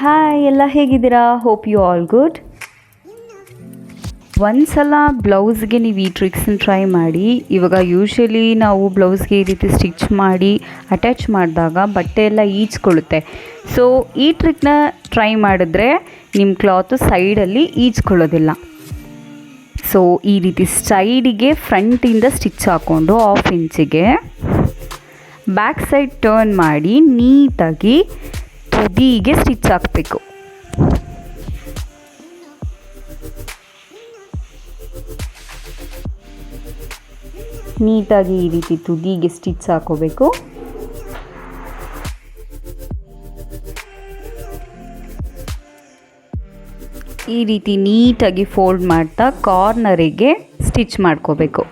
Hi, ಎಲ್ಲ ಹೇಗಿದ್ದೀರಾ? Hope you all good. ಒಂದ್ಸಲ ಬ್ಲೌಸ್ಗೆ ನೀವು ಈ ಟ್ರಿಕ್ಸನ್ನ ಟ್ರೈ ಮಾಡಿ. ಇವಾಗ ಯೂಶ್ವಲಿ ನಾವು ಬ್ಲೌಸ್ಗೆ ಈ ರೀತಿ ಸ್ಟಿಚ್ ಮಾಡಿ ಅಟ್ಯಾಚ್ ಮಾಡಿದಾಗ ಬಟ್ಟೆ ಎಲ್ಲ ಈಜ್ಕೊಳ್ಳುತ್ತೆ. ಸೊ ಈ ಟ್ರಿಕ್ನ ಟ್ರೈ ಮಾಡಿದ್ರೆ ನಿಮ್ಮ ಕ್ಲಾತು ಸೈಡಲ್ಲಿ ಈಜ್ಕೊಳ್ಳೋದಿಲ್ಲ. ಸೊ ಈ ರೀತಿ ಸೈಡಿಗೆ ಫ್ರಂಟಿಂದ ಸ್ಟಿಚ್ ಹಾಕ್ಕೊಂಡು 1/2 ಇಂಚಿಗೆ ಬ್ಯಾಕ್ ಸೈಡ್ ಟರ್ನ್ ಮಾಡಿ ನೀಟಾಗಿ ತುದಿಗೆ ಸ್ಟಿಚ್ ಹಾಕಬೇಕು. ನೀಟಾಗಿ ಈ ರೀತಿ ತುದಿಗೆ ಸ್ಟಿಚ್ ಹಾಕೋಬೇಕು. ಈ ರೀತಿ ನೀಟಾಗಿ ಫೋಲ್ಡ್ ಮಾಡ್ತಾ ಕಾರ್ನರಿಗೆ ಸ್ಟಿಚ್ ಮಾಡ್ಕೋಬೇಕು.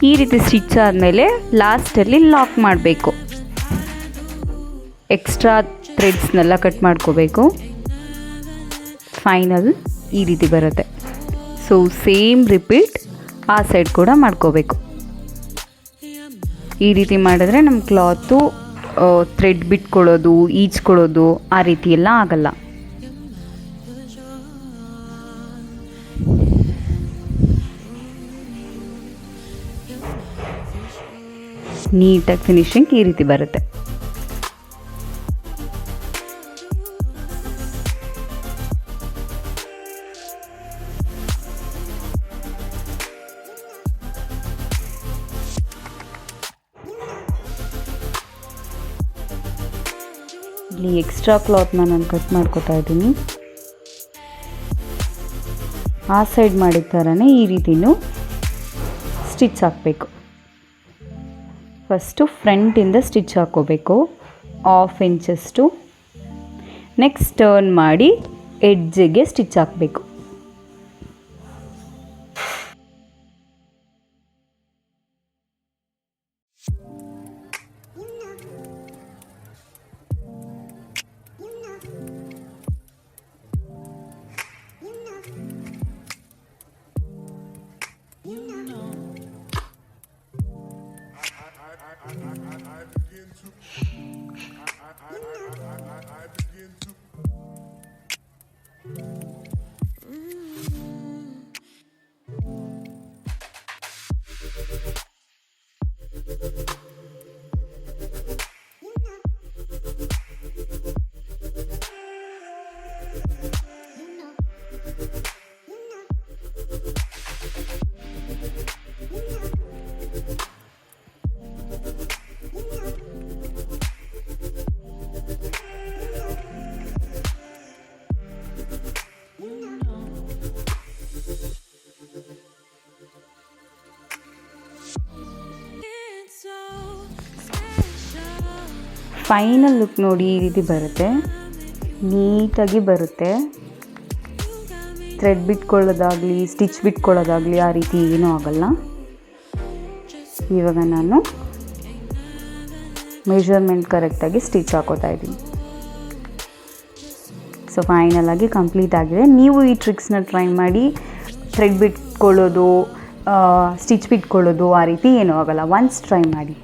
ಈ ರೀತಿ ಸ್ಟಿಚ್ ಆದಮೇಲೆ ಲಾಸ್ಟಲ್ಲಿ ಲಾಕ್ ಮಾಡಬೇಕು. ಎಕ್ಸ್ಟ್ರಾ ಥ್ರೆಡ್ಸ್ನೆಲ್ಲ ಕಟ್ ಮಾಡ್ಕೋಬೇಕು. ಫೈನಲ್ ಈ ರೀತಿ ಬರುತ್ತೆ. ಸೊ ಸೇಮ್ ರಿಪೀಟ್ ಆ ಸೈಡ್ ಕೂಡ ಮಾಡ್ಕೋಬೇಕು. ಈ ರೀತಿ ಮಾಡಿದ್ರೆ ನಮ್ಮ ಕ್ಲಾತು ಥ್ರೆಡ್ ಬಿಟ್ಕೊಳ್ಳೋದು, ಈಜ್ಕೊಳ್ಳೋದು ಆ ರೀತಿ ಎಲ್ಲ ಆಗಲ್ಲ. ನೀಟಾಗಿ ಫಿನಿಶಿಂಗ್ ಈ ರೀತಿ ಬರುತ್ತೆ. ಇಲ್ಲಿ ಎಕ್ಸ್ಟ್ರಾ ಕ್ಲಾತ್ನ ನಾನು ಕಟ್ ಮಾಡ್ಕೊತಾ ಇದ್ದೀನಿ. ಆ ಸೈಡ್ ಮಾಡಿದ ಥರನೇ ಈ ರೀತಿನೂ ಸ್ಟಿಚ್ ಹಾಕಬೇಕು. ಫಸ್ಟು ಫ್ರಂಟಿಂದ ಸ್ಟಿಚ್ ಹಾಕೋಬೇಕು 1/2 ಇಂಚಷ್ಟು. ನೆಕ್ಸ್ಟ್ ಟರ್ನ್ ಮಾಡಿ ಎಡ್ಜಿಗೆ ಸ್ಟಿಚ್ ಹಾಕಬೇಕು. ಫೈನಲ್ ಲುಕ್ ನೋಡಿ ಈ ರೀತಿ ಬರುತ್ತೆ. ನೀಟಾಗಿ ಬರುತ್ತೆ. ಥ್ರೆಡ್ ಬಿಟ್ಕೊಳ್ಳೋದಾಗಲಿ ಸ್ಟಿಚ್ ಬಿಟ್ಕೊಳ್ಳೋದಾಗಲಿ ಆ ರೀತಿ ಏನೂ ಆಗಲ್ಲ. ಇವಾಗ ನಾನು ಮೆಷರ್ಮೆಂಟ್ ಕರೆಕ್ಟಾಗಿ ಸ್ಟಿಚ್ ಹಾಕೋತಾ ಇದ್ದೀನಿ. ಸೊ ಫೈನಲ್ ಆಗಿ ಕಂಪ್ಲೀಟ್ ಆಗಿದೆ. ನೀವು ಈ ಟ್ರಿಕ್ಸ್ನ ಟ್ರೈ ಮಾಡಿ. ಥ್ರೆಡ್ ಬಿಟ್ಕೊಳ್ಳೋದು, ಸ್ಟಿಚ್ ಬಿಟ್ಕೊಳ್ಳೋದು ಆ ರೀತಿ ಏನೂ ಆಗಲ್ಲ. ಒನ್ಸ್ ಟ್ರೈ ಮಾಡಿ.